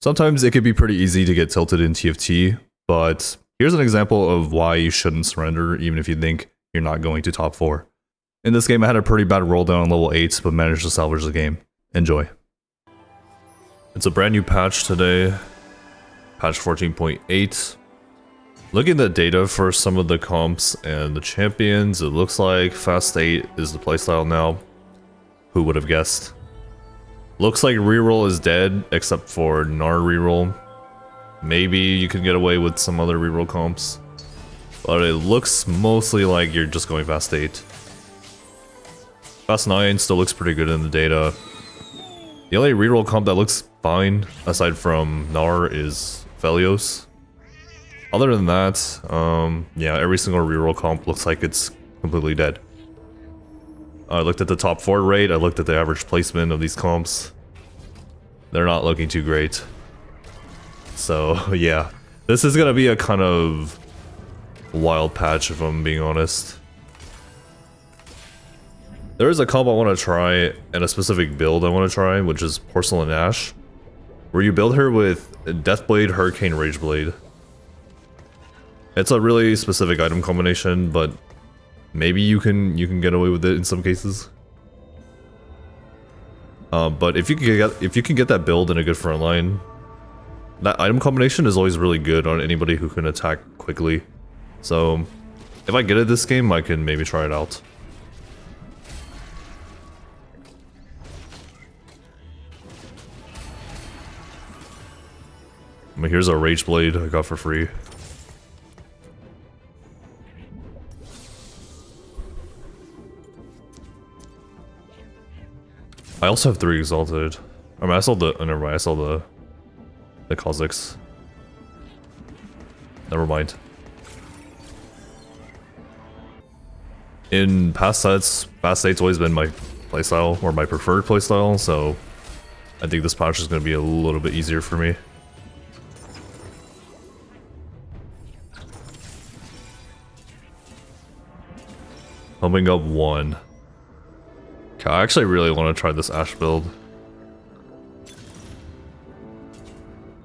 Sometimes it could be pretty easy to get tilted in TFT, but here's an example of why you shouldn't surrender even if you think you're not going to top 4. In this game I had a pretty bad roll down on level 8, but managed to salvage the game. Enjoy. It's a brand new patch today, patch 14.8. Looking at the data for some of the comps and the champions, it looks like Fast 8 is the playstyle now. Who would have guessed? Looks like reroll is dead, except for Gnar reroll. Maybe you can get away with some other reroll comps, but it looks mostly like you're just going Fast 8. Fast 9 still looks pretty good in the data. The only reroll comp that looks fine, aside from Gnar, is Felios. Other than that, yeah, every single reroll comp looks like it's completely dead. I looked at the top 4 rate, I looked at the average placement of these comps. They're not looking too great. So, yeah. This is gonna be a kind of wild patch if I'm being honest. There is a comp I want to try, and a specific build I want to try, which is Porcelain Ash. Where you build her with Deathblade, Hurricane, Rageblade. It's a really specific item combination, but maybe you can get away with it in some cases. But if you can get that build in a good front line, that item combination is always really good on anybody who can attack quickly. So if I get it this game, I can maybe try it out. I mean, here's a Rageblade I got for free. I also have 3 Exalted. I mean, I saw the... Oh, never mind. I saw the Kha'Zix. Never mind. In past sets, Fast 8's always been my playstyle, or my preferred playstyle, so I think this patch is going to be a little bit easier for me. Pumping up 1. Okay, I actually really want to try this Ash build.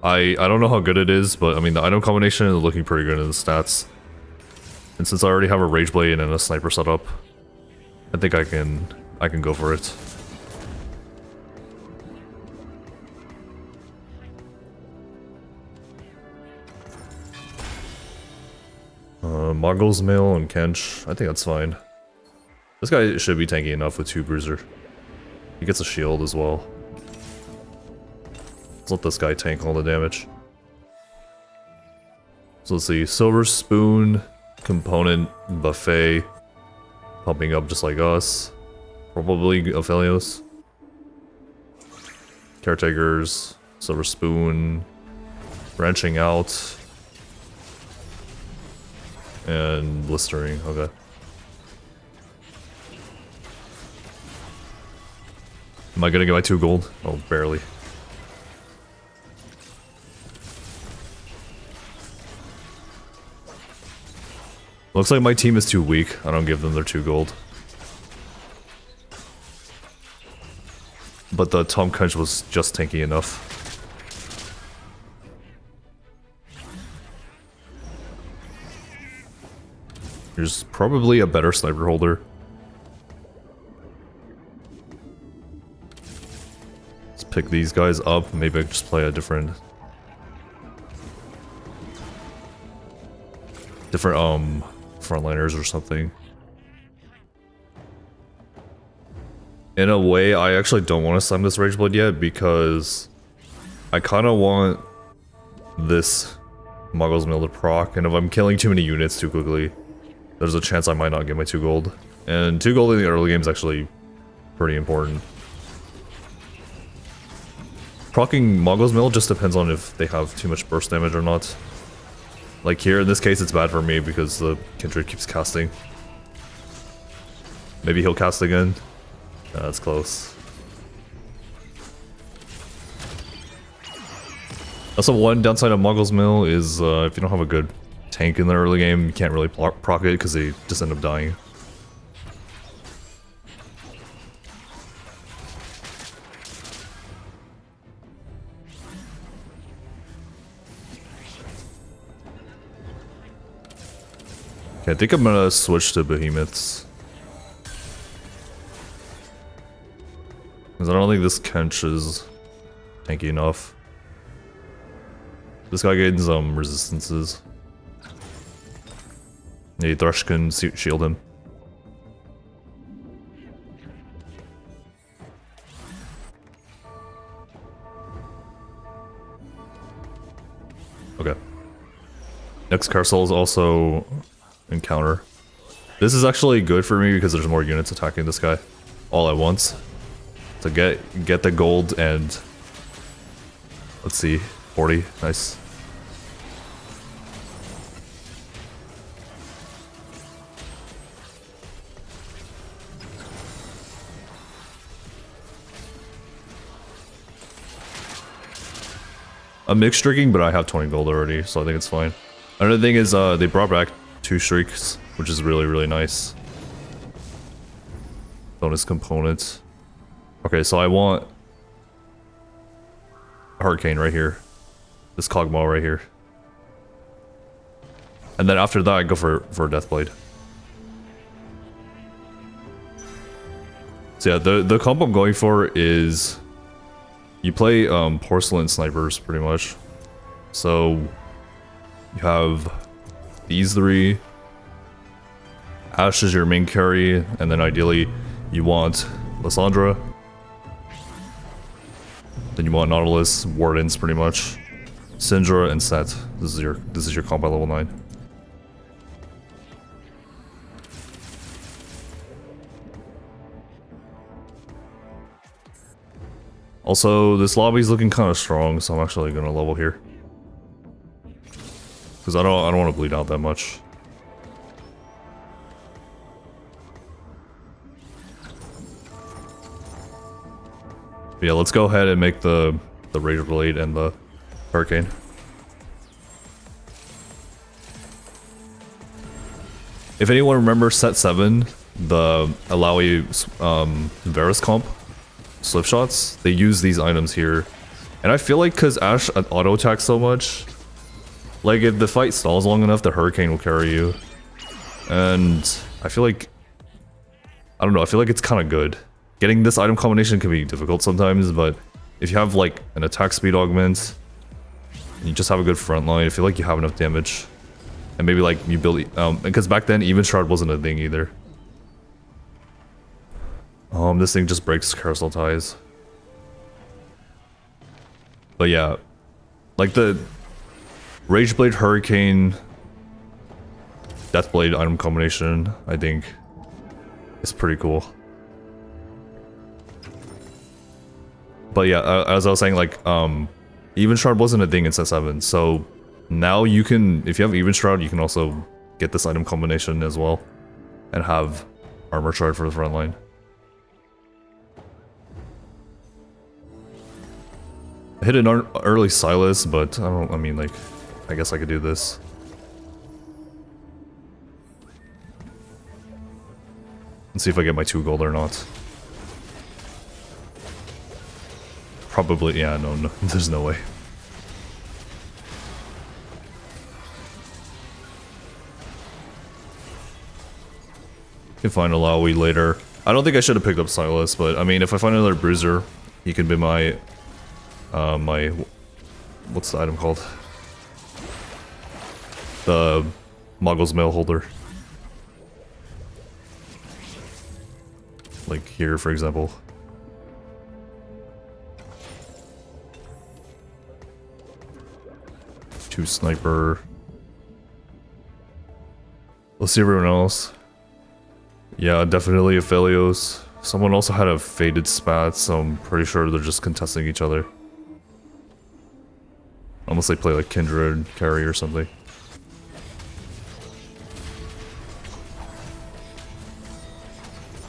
I don't know how good it is, but I mean the item combination is looking pretty good in the stats. And since I already have a Rageblade and a Sniper setup, I think I can go for it. Mogul's Mail and Kench, I think that's fine. This guy should be tanky enough with 2 Bruiser. He gets a shield as well. Let's let this guy tank all the damage. So let's see, Silver Spoon, Component, Buffet, pumping up just like us. Probably Aphelios. Caretakers, Silver Spoon, Branching Out, and Blistering, okay. Am I gonna get my 2 gold? Oh, barely. Looks like my team is too weak. I don't give them their 2 gold. But the Tom Kench was just tanky enough. There's probably a better sniper holder. Let's pick these guys up. Maybe I just play a different frontliners or something. In a way, I actually don't want to slam this Rageblade yet because I kind of want this Mogul's Mill to proc, and if I'm killing too many units too quickly, there's a chance I might not get my 2 gold. And 2 gold in the early game is actually pretty important. Proccing Mogul's Mill just depends on if they have too much burst damage or not. Like here, in this case, it's bad for me because the Kindred keeps casting. Maybe he'll cast again. That's close. Also, one downside of Mogul's Mill is if you don't have a good tank in the early game, you can't really proc it because they just end up dying. Okay, I think I'm gonna switch to behemoths. Because I don't think this Kench is tanky enough. This guy gains resistances. Yeah, Thresh can shield him. Okay. Next Carousel is also encounter. This is actually good for me because there's more units attacking this guy all at once. To get the gold and let's see, 40, nice. I'm mixed streaking, but I have 20 gold already, so I think it's fine. Another thing is they brought back 2 streaks, which is really, really nice. Bonus components. Okay, so I want Hurricane right here. This Cogmaw right here. And then after that, I go for Deathblade. So yeah, the comp I'm going for is you play Porcelain Snipers pretty much. So you have these 3. Ashe is your main carry, and then ideally you want Lysandra. Then you want Nautilus, Wardens pretty much. Syndra and Set. This is your comp at level 9. Also, this lobby's looking kind of strong, so I'm actually gonna level here. Because I don't want to bleed out that much. But yeah, let's go ahead and make the Razor Blade and the Hurricane. If anyone remembers set 7, the Alawi Varus comp, Swift Shots, they use these items here. And I feel like because Ashe auto attacks so much, like if the fight stalls long enough, the Hurricane will carry you. And I feel like, I don't know, I feel like it's kind of good. Getting this item combination can be difficult sometimes, but if you have like an attack speed augment, and you just have a good front line, I feel like you have enough damage. And maybe like you build, because back then Even Shroud wasn't a thing either. This thing just breaks carousel ties. But yeah, like the Rageblade, Hurricane, Deathblade item combination, I think is pretty cool. But yeah, as I was saying, like, Even Shroud wasn't a thing in set 7, so now you can, if you have Even Shroud, you can also get this item combination as well, and have Armor Shard for the front line. I hit an early Silas, but I mean, like, I guess I could do this. Let's see if I get my 2 gold or not. Probably, yeah, no, there's no way. Can find Alawi later. I don't think I should have picked up Silas, but I mean, if I find another Bruiser, he can be my what's the item called? The Moggle's Mail Holder. Like here, for example. Two sniper. Let's see everyone else. Yeah, definitely Aphelios. Someone also had a faded spat, so I'm pretty sure they're just contesting each other. Unless they play like Kindred carry or something.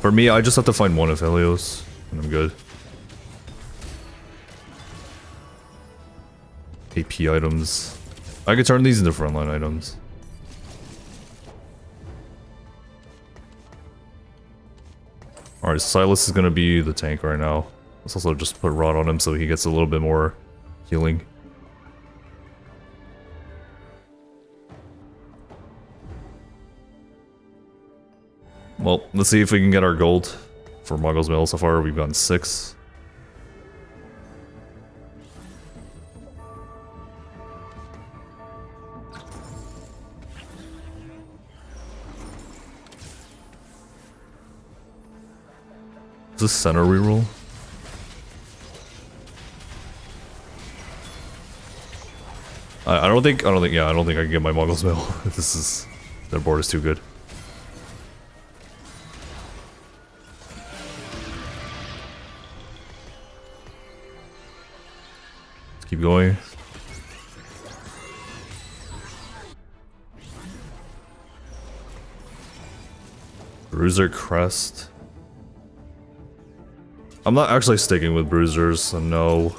For me, I just have to find one Aphelios, and I'm good. AP items. I could turn these into frontline items. Alright, Silas is gonna be the tank right now. Let's also just put Rod on him so he gets a little bit more healing. Well, let's see if we can get our gold for Muggle's Mill. So far, we've gotten 6. Is this center reroll? I don't think I can get my Muggle's Mill. Their board is too good. Let's keep going. Bruiser Crest. I'm not actually sticking with Bruisers, so no.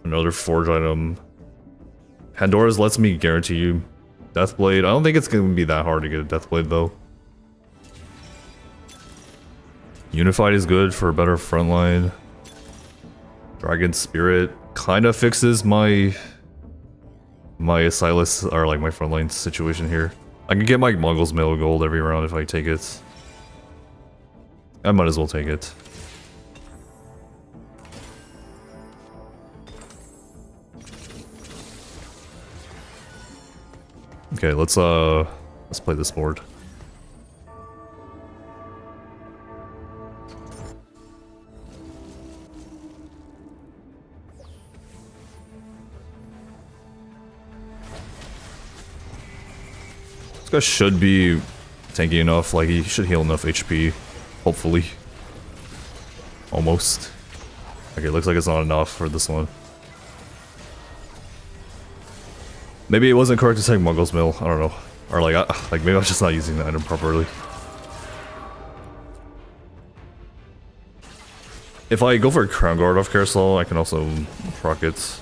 Another Forge item. Pandora's lets me guarantee you Deathblade. I don't think it's going to be that hard to get a Deathblade though. Unified is good for a better frontline. Dragon Spirit kind of fixes my Silas, or like my frontline situation here. I can get my Muggle's Mill gold every round if I take it. I might as well take it. Okay, let's play this board. This guy should be tanky enough, like he should heal enough HP, hopefully. Almost. Okay, looks like it's not enough for this one. Maybe it wasn't correct to take Muggle's Mill, I don't know. Or like maybe I was just not using the item properly. If I go for a Crown Guard off Carousel, I can also proc it.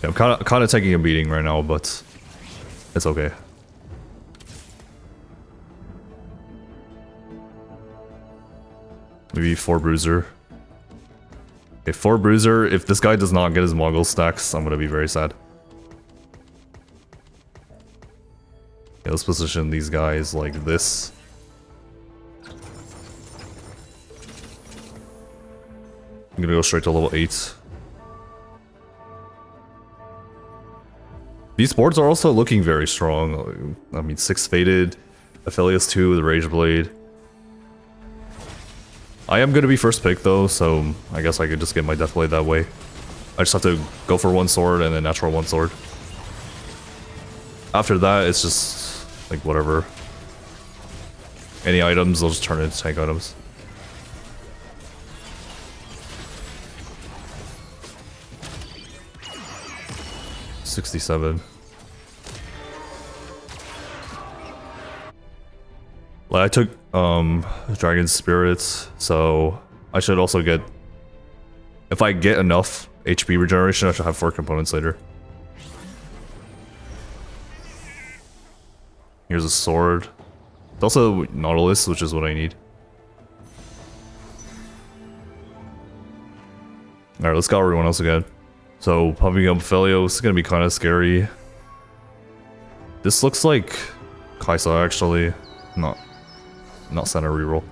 Yeah, I'm kind of taking a beating right now, but it's okay. Maybe 4 Bruiser. Okay, 4 Bruiser. If this guy does not get his Muggle stacks, I'm gonna be very sad. Okay, let's position these guys like this. I'm gonna go straight to level 8. These boards are also looking very strong. I mean, 6 Fated, Aphelios 2 with Rage Blade. I am going to be first pick though, so I guess I could just get my Deathblade that way. I just have to go for 1 sword and then natural 1 sword. After that, it's just like whatever. Any items, I'll just turn into tank items. $67. Like I took Dragon Spirits, so I should also get, if I get enough HP regeneration, I should have 4 components later. Here's a sword. It's also Nautilus, which is what I need. Alright, let's go everyone else again. So pumping up Aphelios is gonna be kind of scary. This looks like Kaisa actually, not center reroll.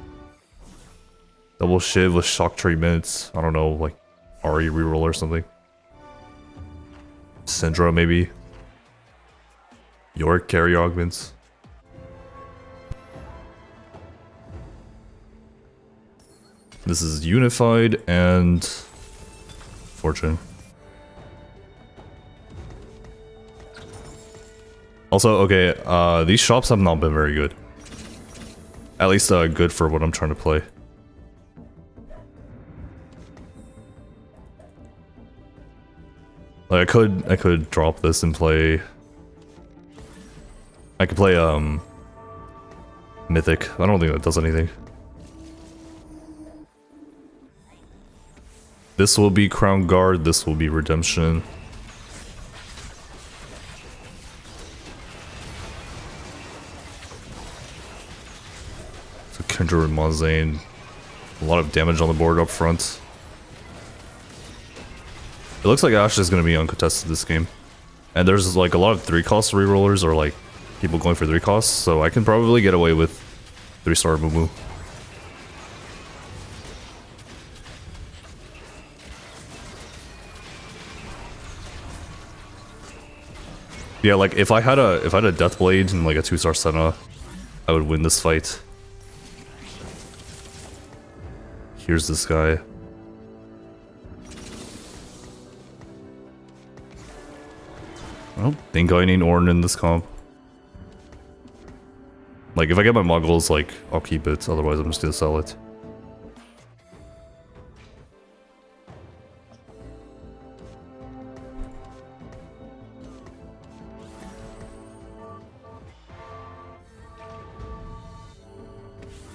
Double Shiv with shock treatments. I don't know, like Ari reroll or something. Syndra maybe. Yorick carry augments. This is Unified and Fortune. Also, okay, these shops have not been very good. At least good for what I'm trying to play. Like I could drop this and play. I could play Mythic. I don't think that does anything. This will be Crown Guard, this will be Redemption. So Kendra and Monzane. A lot of damage on the board up front. It looks like Ashe is going to be uncontested this game. And there's like a lot of 3-cost rerollers or like people going for 3 costs, so I can probably get away with 3-star Moo. Yeah, like if I had a Death Blade and like a 2-star Senna, I would win this fight. Here's this guy. I don't think I need Ornn in this comp. Like if I get my Muggles, like I'll keep it, otherwise I'm just gonna sell it.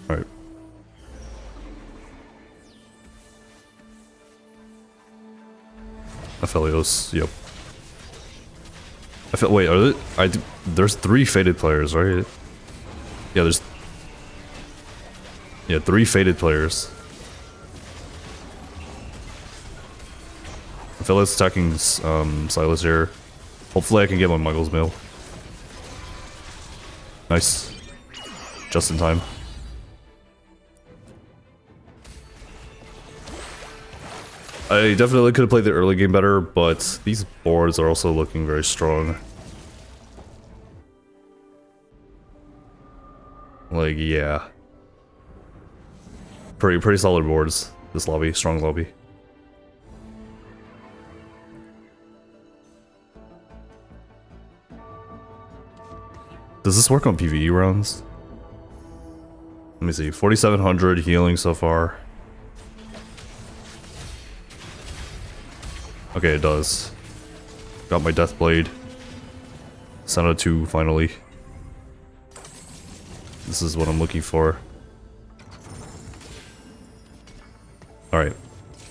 Alright. Aphelios, yep. Wait, are there, there's 3 Fated players, right? Yeah, there's... Yeah, 3 Fated players. Aphelios attacking Silas here. Hopefully I can get my Muggles mail. Nice. Just in time. I definitely could have played the early game better, but these boards are also looking very strong. Like, yeah. Pretty solid boards, this lobby, strong lobby. Does this work on PvE rounds? Let me see, 4,700 healing so far. Okay, it does. Got my Death Blade. Senna 2, finally. This is what I'm looking for. Alright.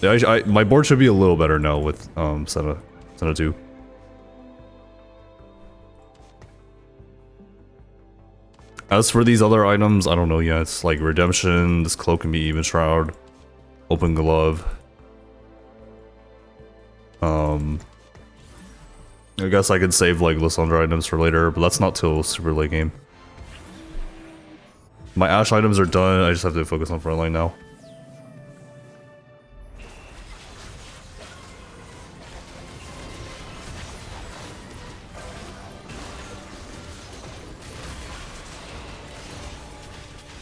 Yeah, my board should be a little better now with Senna 2. As for these other items, I don't know yet. It's like Redemption, this cloak can be Even Shroud, Open Glove. I guess I could save like Lysandra items for later, but that's not till super late game. My Ashe items are done, I just have to focus on frontline now.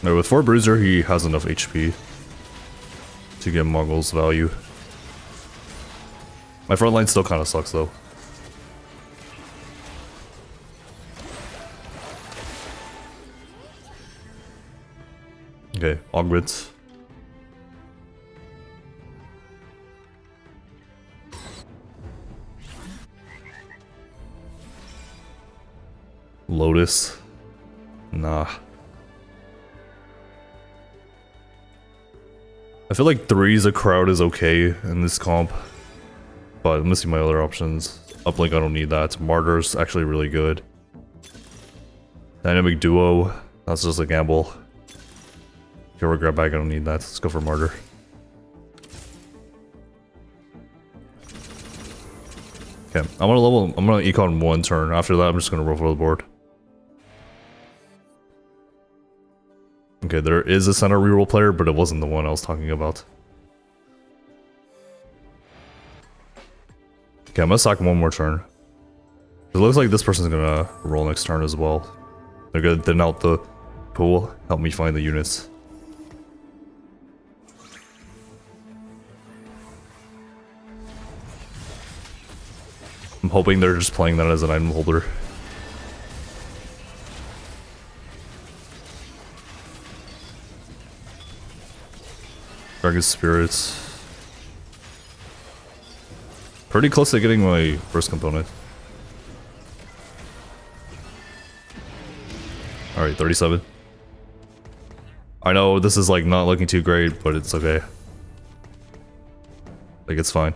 No, with 4 Bruiser, he has enough HP to get Muggles value. My frontline still kind of sucks though. Okay, augments. Lotus. Nah. I feel like 3's a crowd is okay in this comp. But I'm missing my other options. Uplink, I don't need that. Martyr's actually really good. Dynamic Duo, that's just a gamble. Hero grab bag, I don't need that. Let's go for Martyr. Okay, I'm gonna econ 1 turn. After that, I'm just gonna roll for the board. Okay, there is a center reroll player, but it wasn't the one I was talking about. Okay, I'm gonna sack 1 more turn. It looks like this person's gonna roll next turn as well. They're gonna thin out the pool, help me find the units. I'm hoping they're just playing that as an item holder. Dragon Spirits. Pretty close to getting my first component. Alright, 37. I know this is like not looking too great, but it's okay. Like it's fine.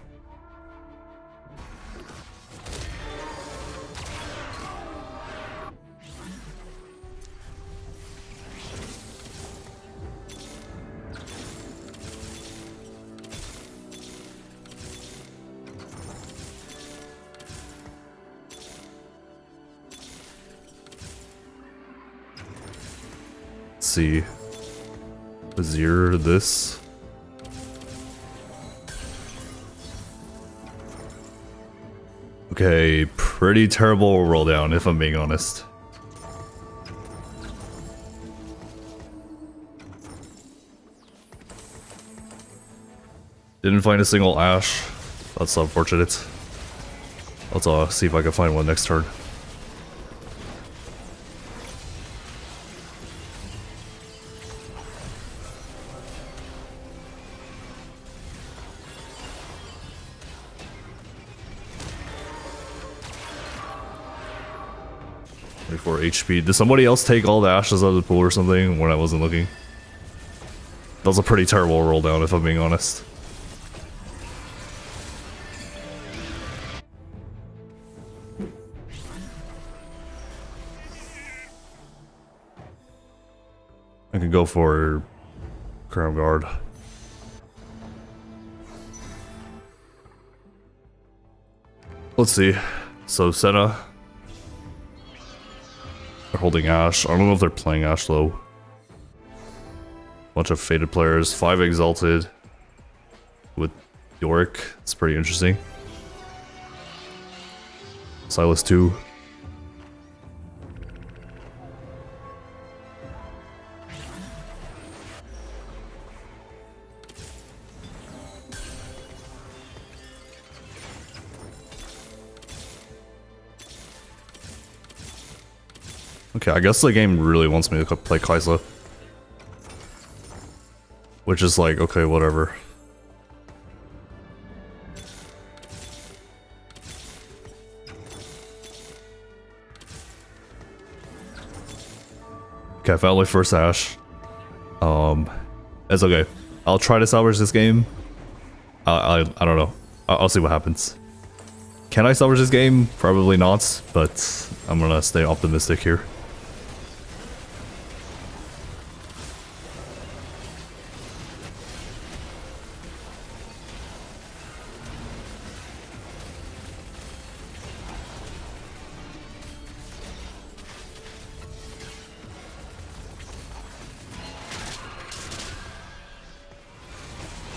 Let's see. Azir, this. Okay, pretty terrible roll down if I'm being honest. Didn't find a single Ashe. That's unfortunate. Let's see if I can find one next turn. For HP. Did somebody else take all the ashes out of the pool or something when I wasn't looking? That was a pretty terrible roll down if I'm being honest. I could go for Crown Guard. Let's see. So Senna. They're holding Ashe. I don't know if they're playing Ashe though. Bunch of faded players. 5 exalted with Yorick. It's pretty interesting. Silas 2. Okay, I guess the game really wants me to play Kaisa. Which is like, okay, whatever. Okay, I found my first Ashe. It's okay. I'll try to salvage this game. I don't know. I'll see what happens. Can I salvage this game? Probably not, but I'm gonna stay optimistic here.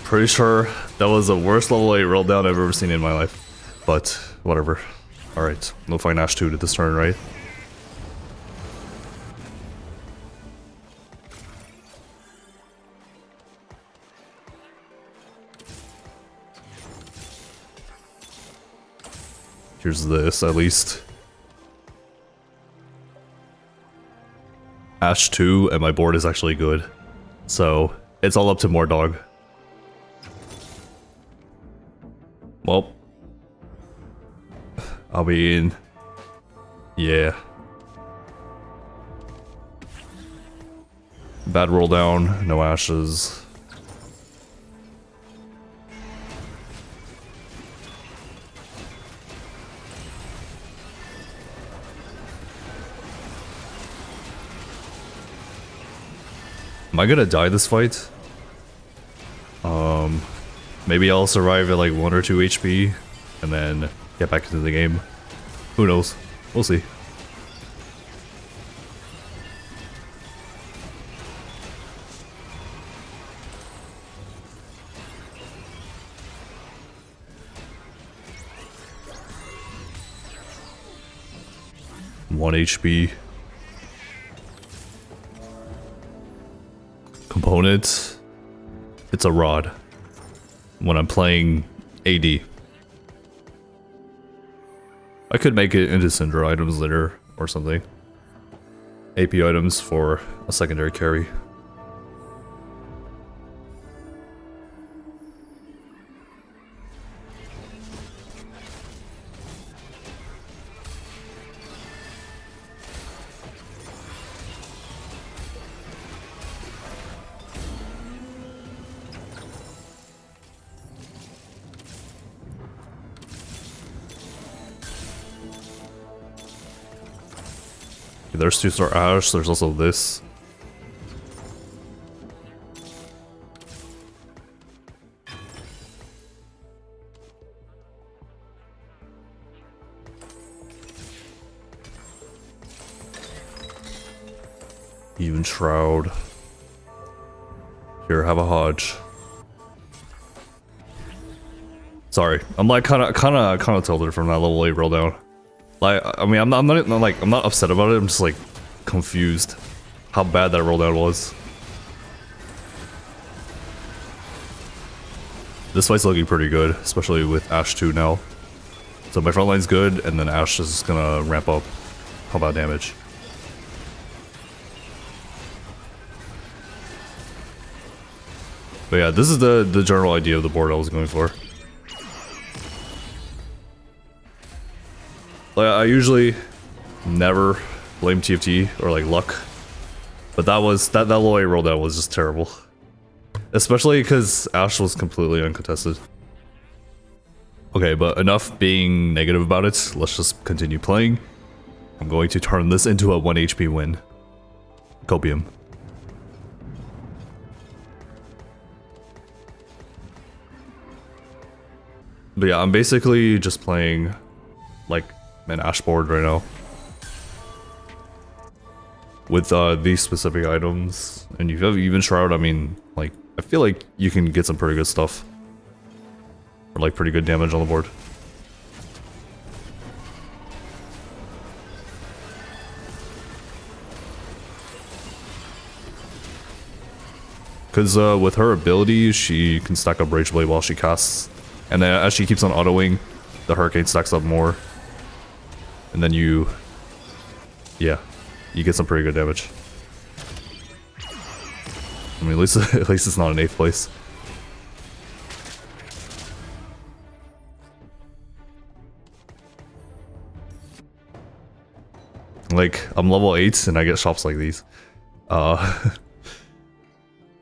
Pretty sure that was the worst level 8 roll down I've ever seen in my life. But, whatever. Alright, no find Ashe 2 to this turn, right? Here's this, at least. Ashe 2, and my board is actually good. So, it's all up to more dog. Well, I mean, yeah. Bad roll down, no ashes. Am I gonna die this fight? Maybe I'll survive at like 1 or 2 HP and then get back into the game. Who knows? We'll see. One HP. Component. It's a rod. When I'm playing AD. I could make it into Syndra items later or something. AP items for a secondary carry. There's 2-star Ashe, there's also this. Even Shroud. Here, have a Hodge. Sorry, I'm like kind of tilted from that level 8 roll down. Like, I mean, I'm not upset about it. I'm just like confused how bad that roll down was. This fight's looking pretty good, especially with Ashe 2 now. So my front line's good, and then Ashe is gonna ramp up combat damage. But yeah, this is the general idea of the board I was going for. Like, I usually never blame TFT or like luck, but that low A roll down was just terrible. Especially because Ashe was completely uncontested. Okay, but enough being negative about it. Let's just continue playing. I'm going to turn this into a 1 HP win. Copium. But yeah, I'm basically just playing like an Ashe board right now. With these specific items. And you have even Shroud, I mean, like, I feel like you can get some pretty good stuff. Or like pretty good damage on the board. Because with her ability, she can stack up Rage Blade while she casts. And then as she keeps on autoing, the Hurricane stacks up more. And then you get some pretty good damage. I mean, at least it's not in 8th place. Like, I'm level 8 and I get shops like these. That's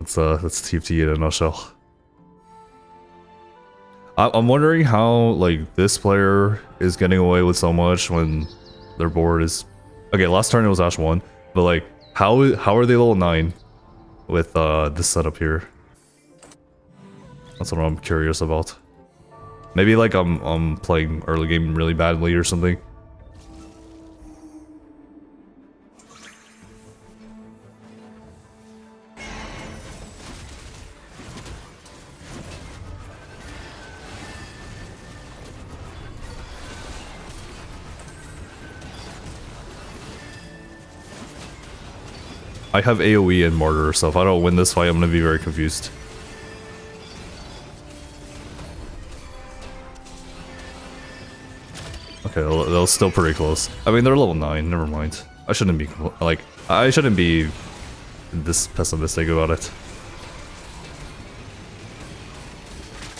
TFT in a nutshell. I'm wondering how, like, this player is getting away with so much when their board is... Okay, last turn it was Ashe 1, but like, how are they level 9 with this setup here? That's what I'm curious about. Maybe like I'm playing early game really badly or something. I have AoE and Mortar, so if I don't win this fight, I'm gonna be very confused. Okay, that was still pretty close. I mean, they're level 9, never mind. I shouldn't be, like, I shouldn't be this pessimistic about it.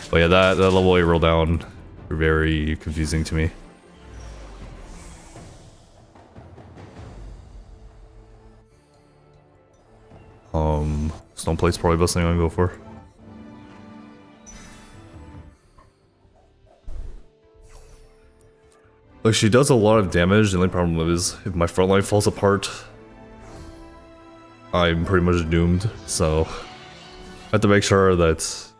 But yeah, that level 8 roll down, very confusing to me. Stone Plate's probably the best thing I can go for. Like, she does a lot of damage. The only problem is if my front line falls apart, I'm pretty much doomed. So I have to make sure that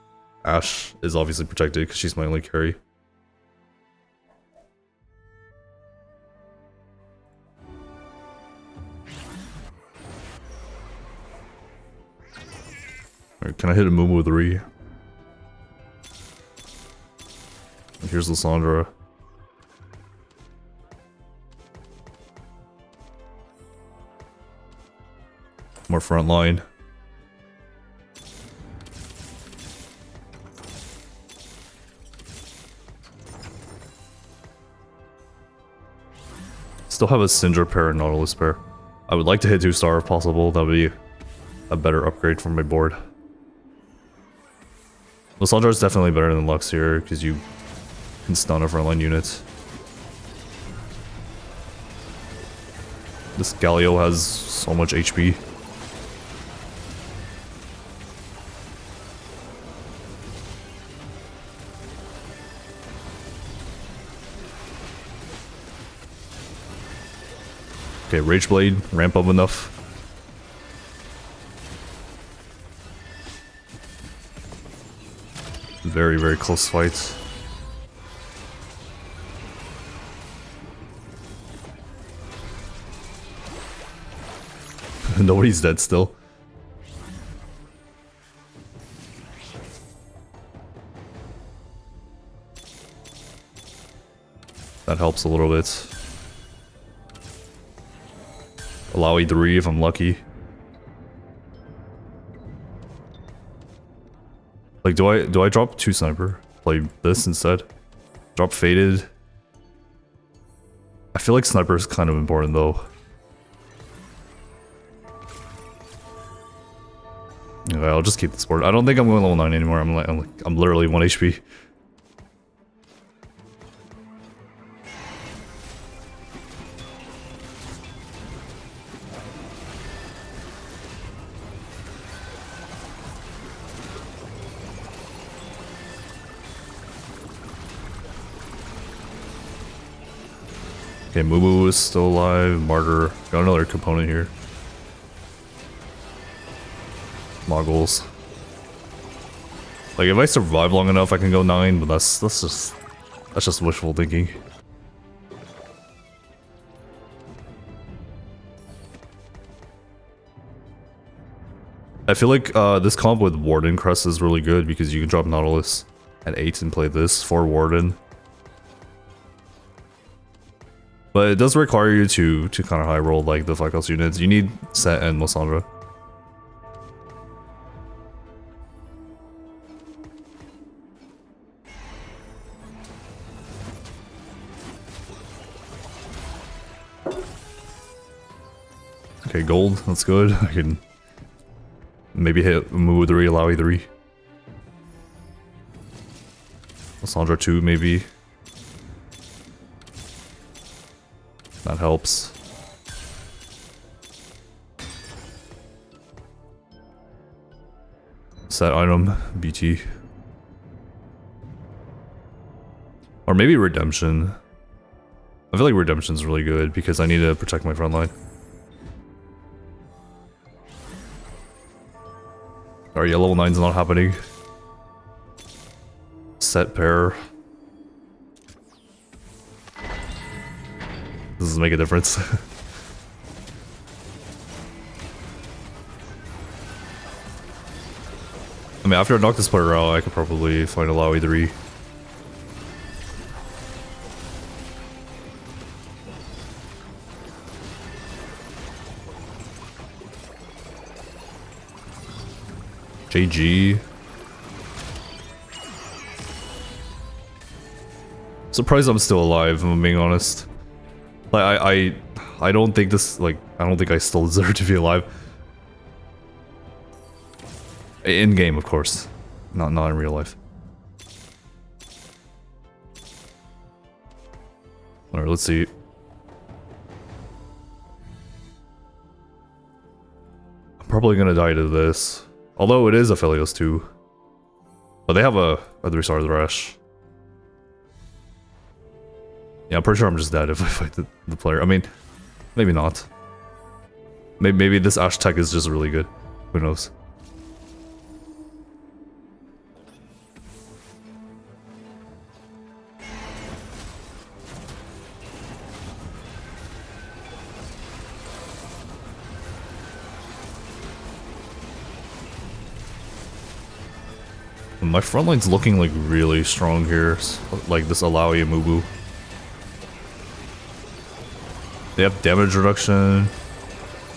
Ashe is obviously protected because she's my only carry. Alright, can I hit a Mumu with a Re? Here's Lissandra. More front line. Still have a Syndra pair and Nautilus pair. I would like to hit 2-star if possible. That would be a better upgrade for my board. Lissandra is definitely better than Lux here because you can stun a frontline unit. This Galio has so much HP. Okay, Rage Blade, ramp up enough. Very, very close fight. Nobody's dead still. That helps a little bit. Allow E3 if I'm lucky. Like, do I drop 2 sniper? Play this instead? Drop faded? I feel like sniper is kind of important though. Okay, I'll just keep this board. I don't think I'm going level 9 anymore. I'm literally 1 HP. Okay, Moo is still alive. Martyr. Got another component here. Moggles. Like, if I survive long enough, I can go 9, but that's just wishful thinking. I feel like this comp with Warden Crest is really good because you can drop Nautilus at 8 and play this for Warden. But it does require you to kind of high roll like the 5-cost units. You need Set and Lysandra. Okay, gold, that's good. I can maybe hit Moo 3, allow E3. Lysandra 2 maybe. That helps. Set item, BT. Or maybe Redemption. I feel like Redemption's really good because I need to protect my front line. Alright, yeah, level 9's not happening. Set pair. This doesn't make a difference. I mean, after I knock this player out, I could probably find a Lao E3. JG. Surprised I'm still alive, if I'm being honest. Like, I don't think this, like, I don't think I still deserve to be alive. In game, of course. Not in real life. Alright, let's see. I'm probably gonna die to this. Although it is a Philios too. But they have a 3-star Thresh. Yeah, I'm pretty sure I'm just dead if I fight the player. I mean, maybe not. Maybe this Ash tech is just really good. Who knows? My front line's looking like really strong here. Like this Alawi and Mubu. They have damage reduction.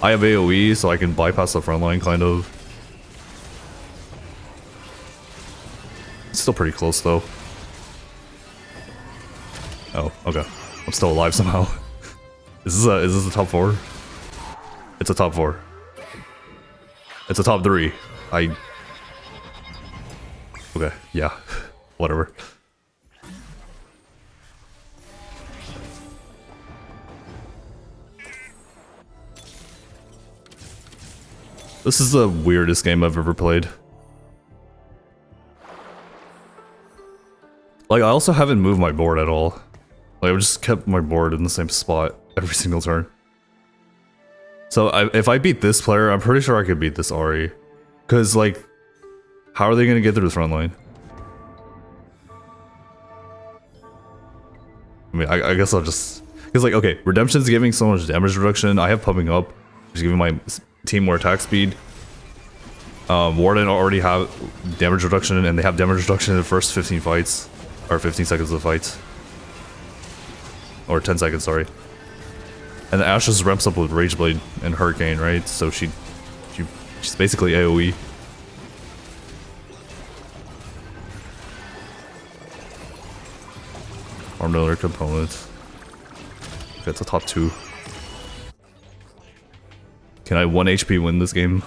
I have AoE, so I can bypass the front line, kind of. It's still pretty close, though. Oh, okay. I'm still alive somehow. Is this a top 4? It's a top 4. It's a top 3. Okay, yeah. Whatever. This is the weirdest game I've ever played. Like, I also haven't moved my board at all. Like, I've just kept my board in the same spot every single turn. So, if I beat this player, I'm pretty sure I could beat this Ahri. Because, like, how are they going to get through the front line? I mean, I guess I'll just... Because, like, okay, Redemption's giving so much damage reduction. I have pumping up, which is giving my team more attack speed. Warden already have damage reduction, and they have damage reduction in the first 15 fights, or 15 seconds of the fights, or 10 seconds, sorry. And the Ashe just ramps up with Rage Blade and Hurricane, right? So she's basically AoE. Armed another component. Okay, it's a top 2. Can I 1 HP win this game?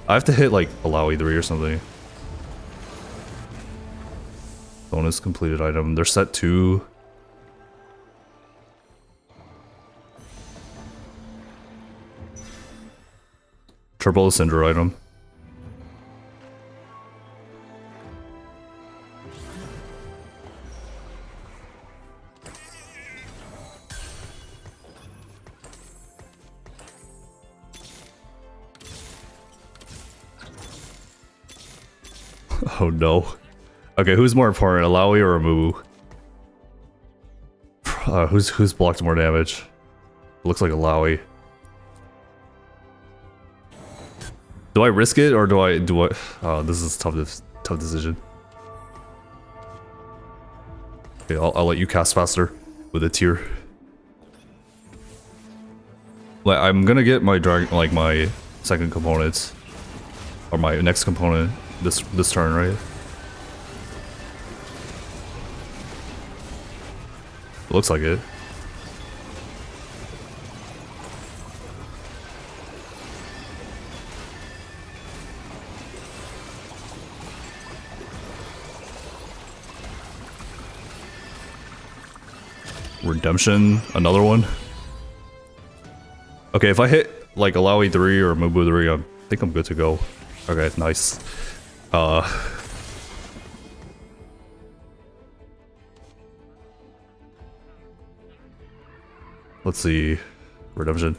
I have to hit like Alawi 3 or something. Bonus completed item. They're set 2. Triple Cinder item. Oh no. Okay, who's more important, Alawi or Amumu? Who's blocked more damage? Looks like Alawi. Do I risk it or do I? Oh, this is tough decision. Okay, I'll let you cast faster with a tier. Like, I'm gonna get my dragon, like my second component, or my next component this turn, right? Looks like it. Redemption, another one. Okay, if I hit like Alawi 3 or Mubu 3, I think I'm good to go. Okay, nice. Let's see. Redemption.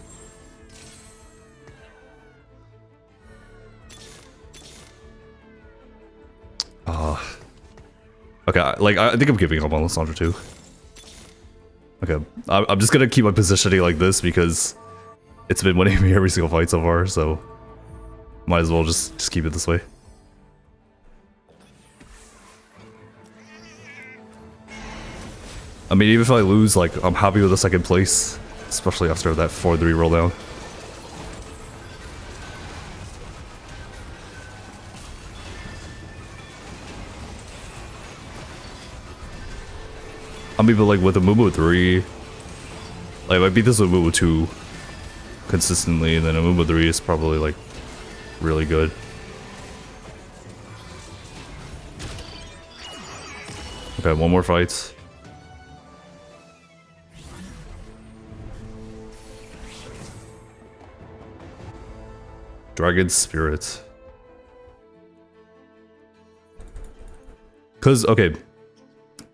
Okay, like I think I'm giving up on Lysandra too. Okay, I'm just gonna keep my positioning like this because it's been winning me every single fight so far, so might as well just keep it this way. I mean, even if I lose, like, I'm happy with the second place, especially after that 4-3 roll down. I mean, but like with a Mumu 3, like if I beat this with Mumu 2 consistently, then a Mumu 3 is probably like really good. Okay, one more fight. Dragon Spirit. Cause okay,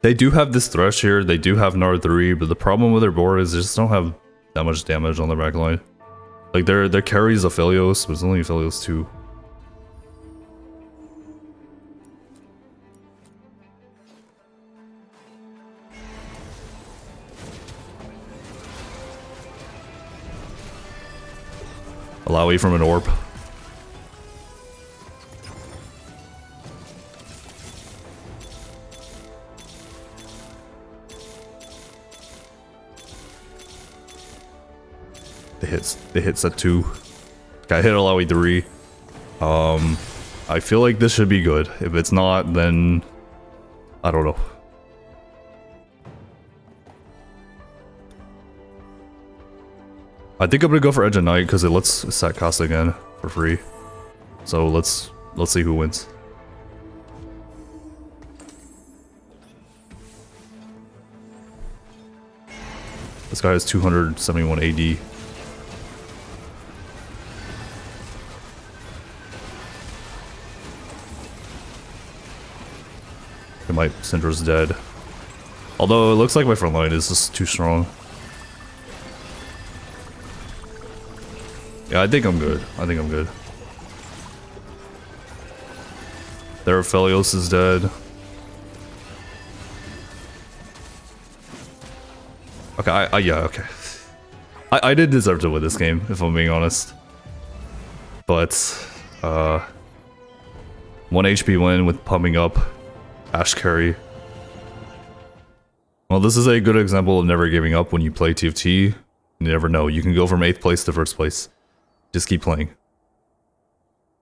they do have this Thresh here, they do have Nar 3, but the problem with their board is they just don't have that much damage on the backline. Like their carry is Aphelios, but it's only Aphelios 2. Alawi from an orb. They hit set 2. Got hit Alawi 3. I feel like this should be good. If it's not, then I don't know. I think I'm gonna go for Edge of Night because it lets set cast again for free. So let's see who wins. This guy has 271 AD. My Syndra's dead. Although it looks like my front line is just too strong. Yeah, I think I'm good. I think I'm good. Their Aphelios is dead. Okay, yeah, okay. I did deserve to win this game, if I'm being honest. but 1 HP win with pumping up Ash carry. Well, this is a good example of never giving up when you play TFT. You never know, you can go from 8th place to 1st place. Just keep playing.